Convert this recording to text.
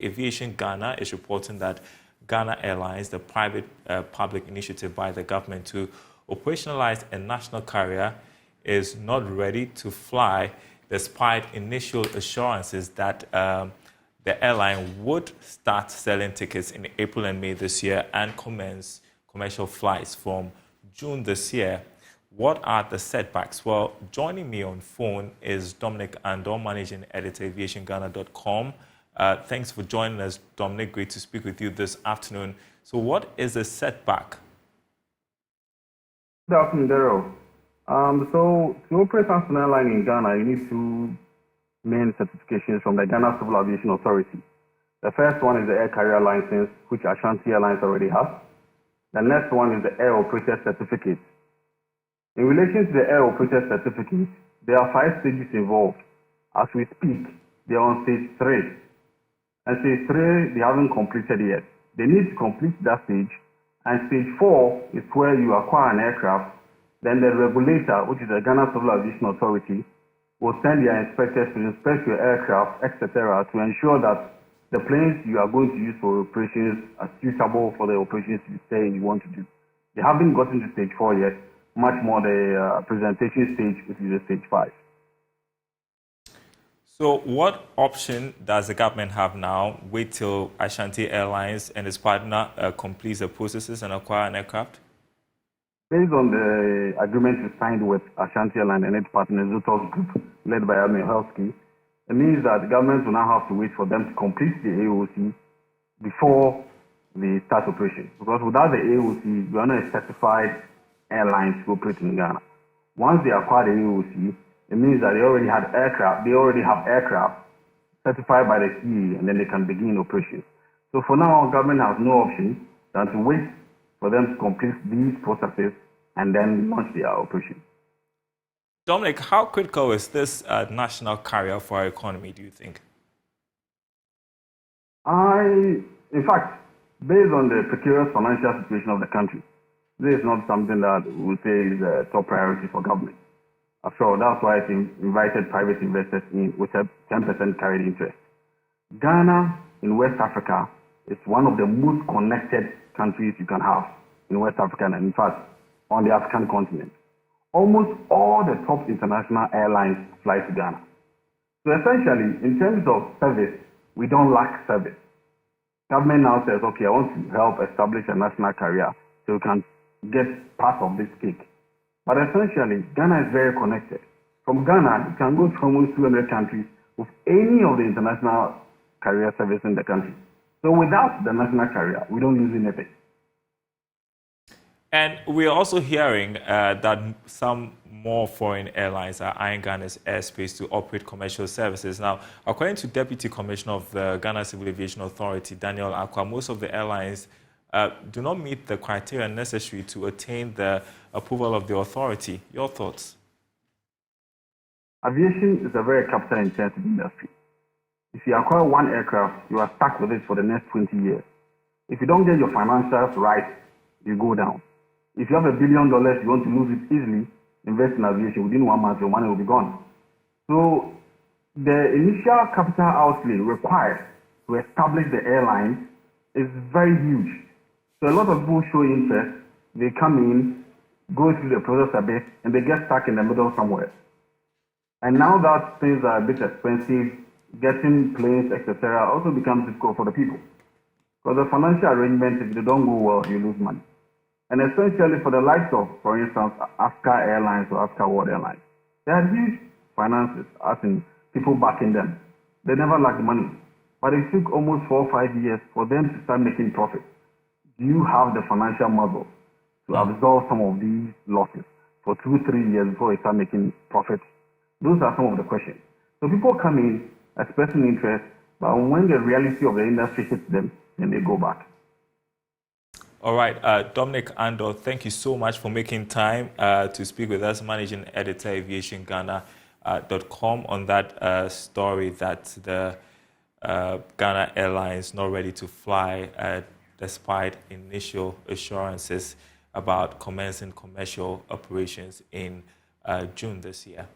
Aviation Ghana is reporting that Ghana Airlines, the private public initiative by the government to operationalize a national carrier, is not ready to fly despite initial assurances that the airline would start selling tickets in April and May this year and commence commercial flights from June this year. What are the setbacks? Well, joining me on phone is Dominic Andor, Managing Editor, aviationghana.com. Thanks for joining us, Dominic. Great to speak with you this afternoon. So what is a setback? Good afternoon, Daryl. So to operate as an airline in Ghana, you need two main certifications from the Ghana Civil Aviation Authority. The first one is the Air Carrier License, which Ashanti Airlines already has. The next one is the Air Operator Certificate. In relation to the Air Operator Certificate, there are 5 stages involved. As we speak, they are on stage 3. And stage 3, they haven't completed yet. They need to complete that stage. And stage 4 is where you acquire an aircraft. Then the regulator, which is the Ghana Civil Aviation Authority, will send their inspectors to inspect your aircraft, etc., to ensure that the planes you are going to use for operations are suitable for the operations you say you want to do. They haven't gotten to stage 4 yet, much more the presentation stage, which is the stage 5. So what option does the government have now? Wait till Ashanti Airlines and its partner completes the processes and acquire an aircraft? Based on the agreement we signed with Ashanti Airlines and its partner, Zutos Group, led by Admiral Helsky, it means that the government will now have to wait for them to complete the AOC before they start operation. Because without the AOC, we are not a certified airline to operate in Ghana. Once they acquire the AOC, it means that they already have aircraft certified by the CAA, and then they can begin operations. So for now, government has no option than to wait for them to complete these processes and then launch their operation. Dominic, how critical is this national carrier for our economy, do you think? In fact, based on the precarious financial situation of the country, this is not something that we would say is a top priority for government. After all, that's why it invited private investors in with a 10% carried interest. Ghana in West Africa is one of the most connected countries you can have in West Africa and in fact on the African continent. Almost all the top international airlines fly to Ghana. So essentially, in terms of service, we don't lack service. Government now says, okay, I want to help establish a national carrier so we can get part of this cake. But essentially, Ghana is very connected. From Ghana, you can go to almost 200 countries with any of the international carrier service in the country. So without the national carrier, we don't use anything. And we're also hearing that some more foreign airlines are eyeing Ghana's airspace to operate commercial services. Now, according to Deputy Commissioner of the Ghana Civil Aviation Authority, Daniel Akwa, most of the airlines do not meet the criteria necessary to attain the approval of the authority. Your thoughts? Aviation is a very capital-intensive industry. If you acquire one aircraft, you are stuck with it for the next 20 years. If you don't get your financials right, you go down. If you have $1 billion, you want to lose it easily, invest in aviation. Within 1 month, your money will be gone. So the initial capital outlay required to establish the airline is very huge. So a lot of people show interest. They come in, go through the process a bit, and they get stuck in the middle somewhere. And now that things are a bit expensive, getting planes, etc., also becomes difficult for the people. Because the financial arrangements, if they don't go well, you lose money. And essentially for the likes of, for instance, Africa Airlines or Africa World Airlines, they had huge finances, as in people backing them. They never lacked money. But it took almost 4 or 5 years for them to start making profit. Do you have the financial muscle to absorb some of these losses for 2-3 years before you start making profit? Those are some of the questions. So people come in expressing interest, but when the reality of the industry hits them, then they go back. All right, Dominic Andor, thank you so much for making time to speak with us, Managing Editor, aviationghana.com, on that story that the Ghana Airlines not ready to fly despite initial assurances about commencing commercial operations in June this year.